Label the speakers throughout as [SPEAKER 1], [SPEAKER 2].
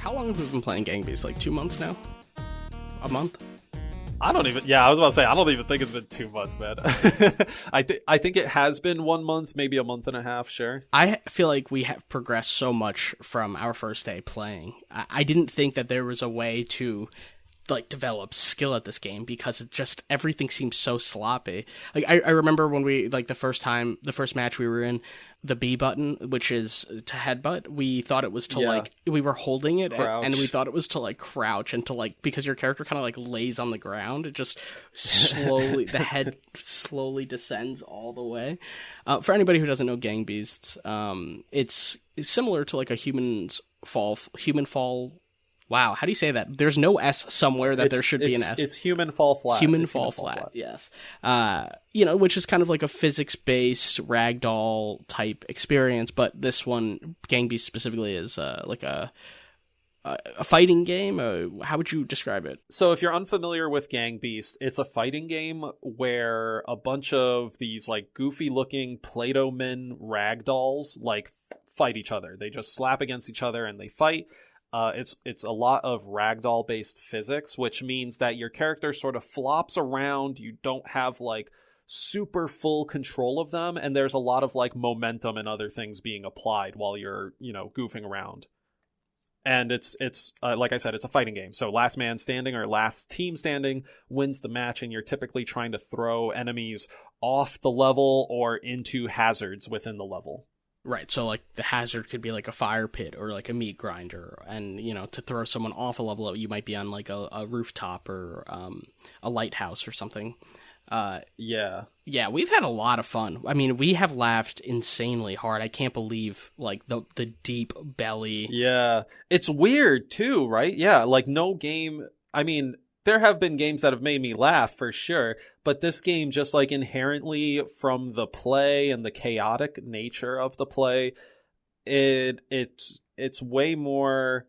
[SPEAKER 1] how long have we been playing Gang Beasts? Like 2 months now? A month?
[SPEAKER 2] I don't even. Yeah, I was about to say I don't even think it's been 2 months, man. I think it has been 1 month, maybe a month and a half. Sure.
[SPEAKER 1] I feel like we have progressed so much from our first day playing. I didn't think that there was a way to like develop skill at this game because it just everything seems so sloppy. Like I remember when we like the first match we were in, the B button, which is to headbutt, we thought it was to like we were holding it and we thought it was to like crouch and to like because your character kind of like lays on the ground, it just slowly the head slowly descends all the way. For anybody who doesn't know Gang Beasts, it's similar to like a human fall. Wow, how do you say that? There's no S somewhere that there should be an S.
[SPEAKER 2] It's human fall flat.
[SPEAKER 1] Human fall flat, yes. Which is kind of like a physics-based ragdoll type experience, but this one, Gang Beasts specifically, is like a fighting game. How would you describe it?
[SPEAKER 2] So if you're unfamiliar with Gang Beasts, it's a fighting game where a bunch of these like goofy-looking Play-Doh men ragdolls like fight each other. They just slap against each other and they fight. It's a lot of ragdoll based physics, which means that your character sort of flops around. You don't have like super full control of them, and there's a lot of like momentum and other things being applied while you're goofing around. And it's like I said, it's a fighting game. So last man standing or last team standing wins the match, and you're typically trying to throw enemies off the level or into hazards within the level.
[SPEAKER 1] Right, so like the hazard could be like a fire pit or like a meat grinder, and to throw someone off a level, you might be on like a rooftop or a lighthouse or something. Yeah, we've had a lot of fun. I mean, we have laughed insanely hard. I can't believe like the deep belly.
[SPEAKER 2] Yeah, it's weird too, right? Yeah, like no game. I mean, there have been games that have made me laugh for sure, but this game just like inherently from the play and the chaotic nature of the play, it's way more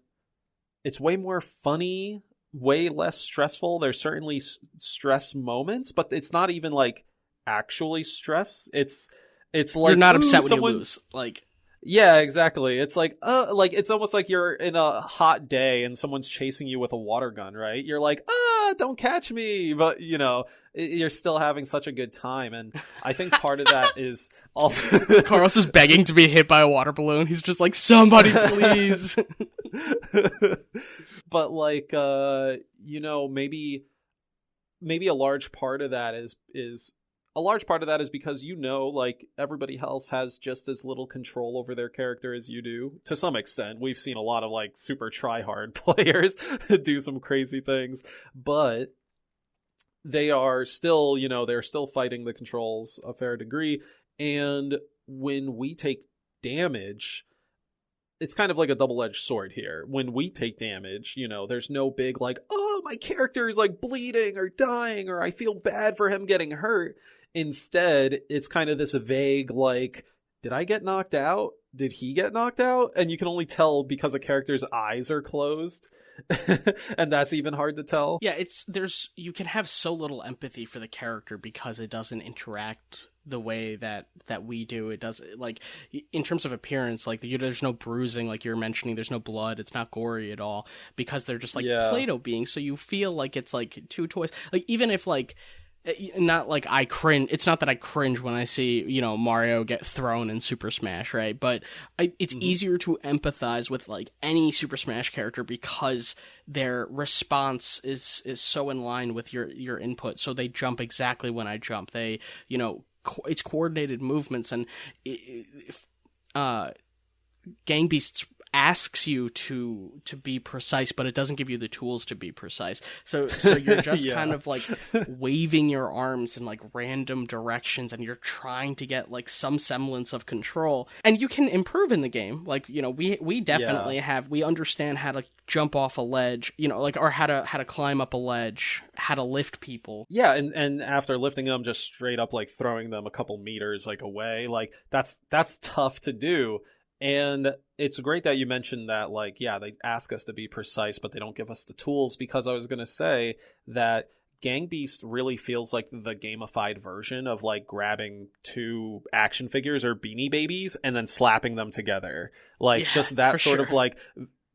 [SPEAKER 2] funny, way less stressful. There's certainly stress moments, but it's not even like actually stress. It's like
[SPEAKER 1] you're not upset when you lose, like.
[SPEAKER 2] Yeah, exactly. It's like it's almost like you're in a hot day and someone's chasing you with a water gun, right? You're like, don't catch me, but you're still having such a good time, and I think part of that is also
[SPEAKER 1] Carlos is begging to be hit by a water balloon. He's just like, somebody please.
[SPEAKER 2] But like maybe a large part of that is because like everybody else has just as little control over their character as you do. To some extent, we've seen a lot of like super try-hard players do some crazy things, but they are still, they're still fighting the controls a fair degree. And when we take damage, it's kind of like a double-edged sword here. When we take damage, there's no big like, oh, my character is like bleeding or dying, or I feel bad for him getting hurt. Instead, it's kind of this vague, like, did I get knocked out? Did he get knocked out? And you can only tell because a character's eyes are closed. And that's even hard to tell.
[SPEAKER 1] Yeah, you can have so little empathy for the character because it doesn't interact the way that we do. It does, like, in terms of appearance, like, there's no bruising, like you were mentioning, there's no blood, it's not gory at all, because they're just, like, Play-Doh beings, so you feel like it's, like, two toys. Like, even if, like, not like I cringe. It's not that I cringe when I see, Mario get thrown in Super Smash, right? But it's easier to empathize with like any Super Smash character because their response is so in line with your input. So they jump exactly when I jump. They, it's coordinated movements, and Gang Beasts asks you to be precise, but it doesn't give you the tools to be precise. So you're just kind of like waving your arms in like random directions, and you're trying to get like some semblance of control. And you can improve in the game. Like, we definitely we understand how to jump off a ledge, or how to climb up a ledge, how to lift people.
[SPEAKER 2] Yeah, and after lifting them, just straight up like throwing them a couple meters like away, like that's tough to do. And it's great that you mentioned that, like, yeah, they ask us to be precise, but they don't give us the tools, because I was going to say that Gang Beast really feels like the gamified version of, like, grabbing two action figures or Beanie Babies and then slapping them together. Like, just that sort of, like,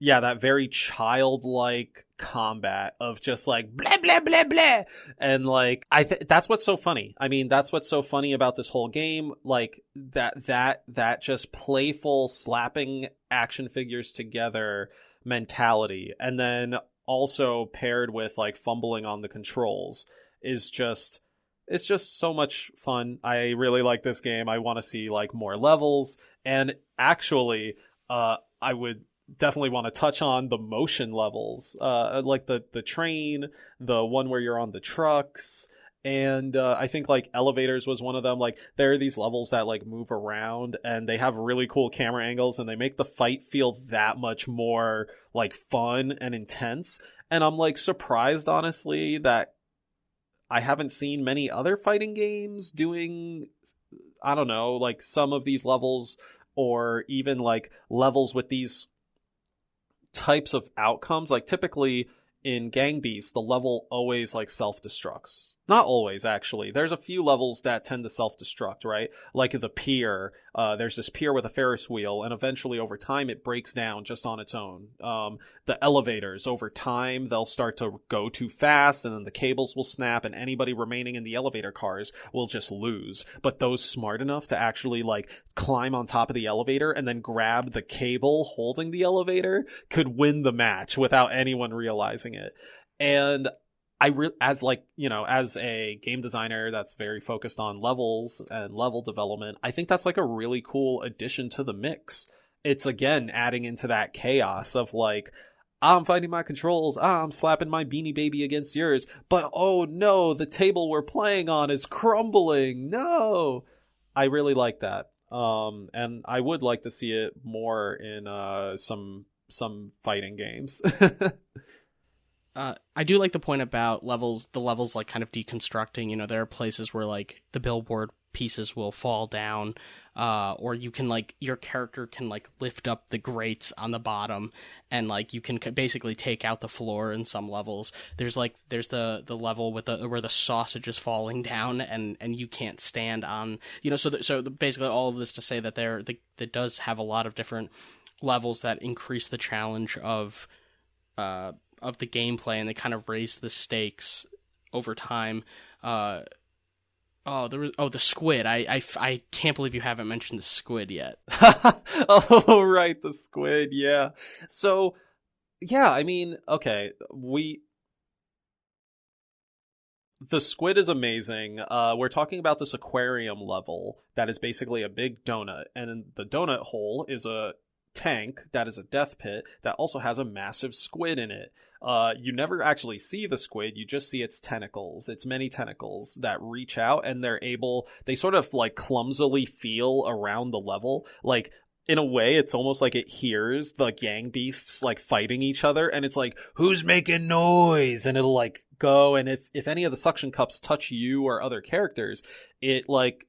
[SPEAKER 2] yeah, that very childlike combat of just like blah blah blah blah, and like that's what's so funny. I mean, that's what's so funny about this whole game, like that just playful slapping action figures together mentality, and then also paired with like fumbling on the controls is just, it's just so much fun. I really like this game. I want to see like more levels, and actually I would definitely want to touch on the motion levels, like the train, the one where you're on the trucks, and I think like elevators was one of them. Like there are these levels that like move around, and they have really cool camera angles, and they make the fight feel that much more like fun and intense. And I'm like surprised, honestly, that I haven't seen many other fighting games doing, I don't know, like some of these levels, or even like levels with these types of outcomes. Like typically in Gang Beasts, the level always like self-destructs. Not always, actually. There's a few levels that tend to self-destruct, right? Like the pier. There's this pier with a Ferris wheel, and eventually over time it breaks down just on its own. The elevators, over time, they'll start to go too fast, and then the cables will snap, and anybody remaining in the elevator cars will just lose. But those smart enough to actually like climb on top of the elevator and then grab the cable holding the elevator could win the match without anyone realizing it. And as like, you know, as a game designer that's very focused on levels and level development, I think that's like a really cool addition to the mix. It's again adding into that chaos of like, I'm fighting my controls, I'm slapping my Beanie Baby against yours, but oh no, the table we're playing on is crumbling. No. I really like that. And I would like to see it more in some fighting games.
[SPEAKER 1] I do like the point about the levels like kind of deconstructing. You know, there are places where like the billboard pieces will fall down, or you can like, your character can like lift up the grates on the bottom, and like you can basically take out the floor in some levels. There's the level with where the sausage is falling down, and you can't stand on, you know, so basically all of this to say that that does have a lot of different levels that increase the challenge of the gameplay, and they kind of raise the stakes over time. The squid. I can't believe you haven't mentioned the squid yet.
[SPEAKER 2] Oh, right, the squid, yeah. So, yeah, I mean, okay, the squid is amazing. We're talking about this aquarium level that is basically a big donut, and the donut hole is a tank that is a death pit that also has a massive squid in it. You never actually see the squid, you just see its tentacles. It's many tentacles that reach out, and they sort of like clumsily feel around the level. Like, in a way, it's almost like it hears the gang beasts like fighting each other, and it's like, who's making noise? And it'll like go, and if any of the suction cups touch you or other characters, it like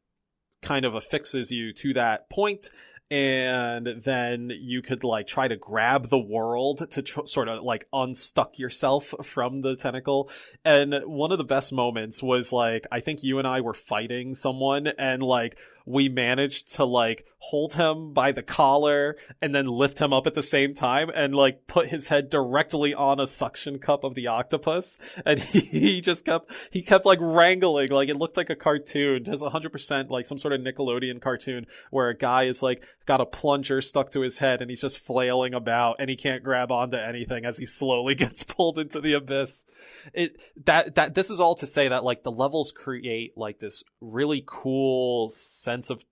[SPEAKER 2] kind of affixes you to that point. And then you could like try to grab the world to sort of like unstuck yourself from the tentacle. And one of the best moments was like, I think you and I were fighting someone, and like we managed to like hold him by the collar and then lift him up at the same time and like put his head directly on a suction cup of the octopus. And he kept like wrangling, like it looked like a cartoon, just 100% like some sort of Nickelodeon cartoon where a guy is like got a plunger stuck to his head and he's just flailing about and he can't grab onto anything as he slowly gets pulled into the abyss. This is all to say that like the levels create like this really cool sense of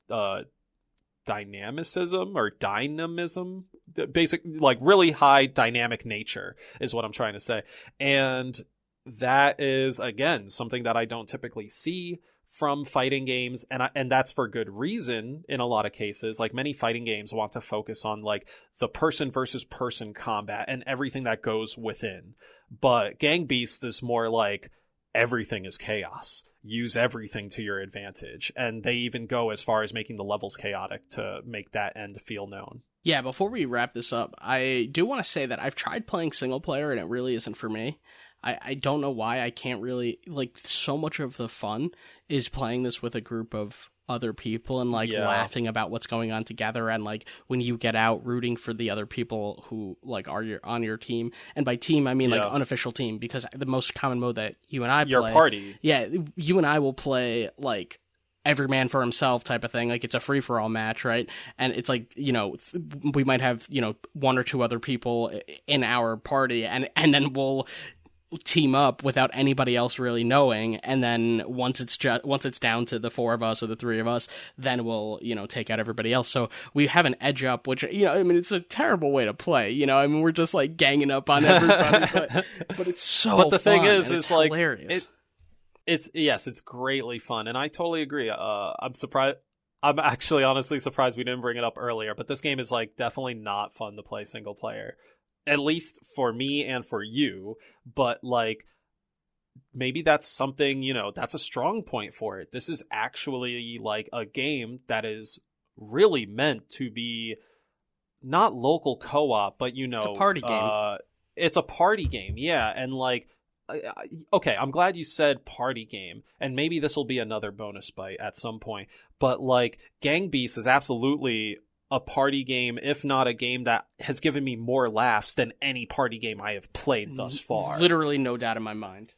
[SPEAKER 2] dynamism, basic, like really high dynamic nature is what I'm trying to say. And that is again something that I don't typically see from fighting games, and that's for good reason. In a lot of cases, like many fighting games want to focus on like the person versus person combat and everything that goes within, but Gang Beasts is more like everything is chaos. Use everything to your advantage. And they even go as far as making the levels chaotic to make that end feel known.
[SPEAKER 1] Yeah, before we wrap this up, I do want to say that I've tried playing single player and it really isn't for me. I don't know why. I can't really, like, so much of the fun is playing this with a group of other people and like
[SPEAKER 2] Yeah.
[SPEAKER 1] laughing about what's going on together, and like when you get out rooting for the other people who like are on your team. And by team I mean like
[SPEAKER 2] Yeah.
[SPEAKER 1] unofficial team, because the most common mode that you and I
[SPEAKER 2] Your
[SPEAKER 1] play,
[SPEAKER 2] party.
[SPEAKER 1] yeah, you and I will play like every man for himself type of thing. Like it's a free for all match, right? And it's like, you know, we might have, you know, one or two other people in our party, and then we'll team up without anybody else really knowing, and then once it's down to the four of us or the three of us, then we'll, you know, take out everybody else. So we have an edge up, which, you know, I mean, it's a terrible way to play, you know, I mean, we're just like ganging up on everybody, but it's so
[SPEAKER 2] But the thing
[SPEAKER 1] fun,
[SPEAKER 2] is,
[SPEAKER 1] and
[SPEAKER 2] it's like
[SPEAKER 1] hilarious.
[SPEAKER 2] it's greatly fun, and I totally agree. I'm surprised. I'm actually honestly surprised we didn't bring it up earlier, but this game is like definitely not fun to play single player, at least for me and for you. But like, maybe that's something, you know, that's a strong point for it. This is actually like a game that is really meant to be not local co-op, but, you know,
[SPEAKER 1] It's a party game.
[SPEAKER 2] It's a party game, yeah. And like, okay, I'm glad you said party game, and maybe this will be another bonus bite at some point. But like, Gang Beasts is absolutely a party game, if not a game that has given me more laughs than any party game I have played thus far.
[SPEAKER 1] Literally no doubt in my mind.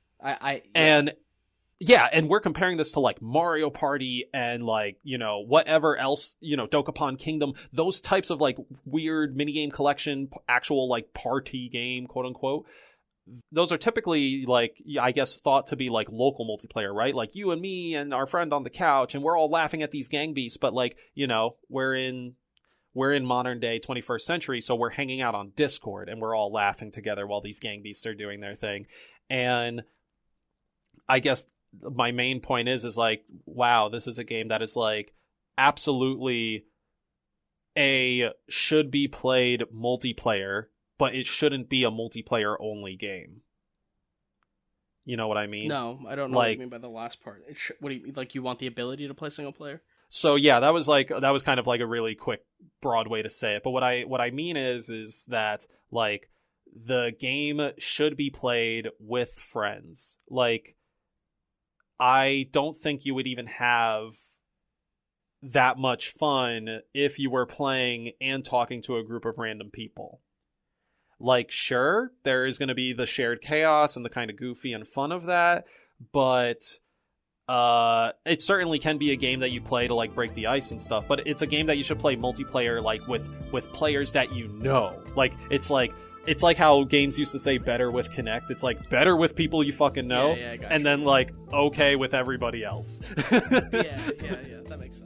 [SPEAKER 2] And yeah, and we're comparing this to like Mario Party and like, you know, whatever else, you know, Dokapon Kingdom, those types of like weird minigame collection, actual like party game, quote unquote. Those are typically like, I guess, thought to be like local multiplayer, right? Like you and me and our friend on the couch, and we're all laughing at these gang beasts, but like, you know, we're in modern day 21st century, so we're hanging out on Discord and we're all laughing together while these gang beasts are doing their thing. And I guess my main point is like, wow, this is a game that is like absolutely should be played multiplayer, but it shouldn't be a multiplayer only game. You know what I mean?
[SPEAKER 1] No, I don't know what you mean by the last part. What do you like? You want the ability to play single player?
[SPEAKER 2] So yeah, that was kind of like a really quick, broad way to say it. But what I mean is that like the game should be played with friends. Like, I don't think you would even have that much fun if you were playing and talking to a group of random people. Like, sure, there is going to be the shared chaos and the kind of goofy and fun of that, but it certainly can be a game that you play to like break the ice and stuff. But it's a game that you should play multiplayer, like with players that you know. Like, it's like how games used to say better with Connect. It's like better with people you fucking know,
[SPEAKER 1] Yeah, I got
[SPEAKER 2] and
[SPEAKER 1] you.
[SPEAKER 2] then like okay with everybody else.
[SPEAKER 1] Yeah, that makes sense.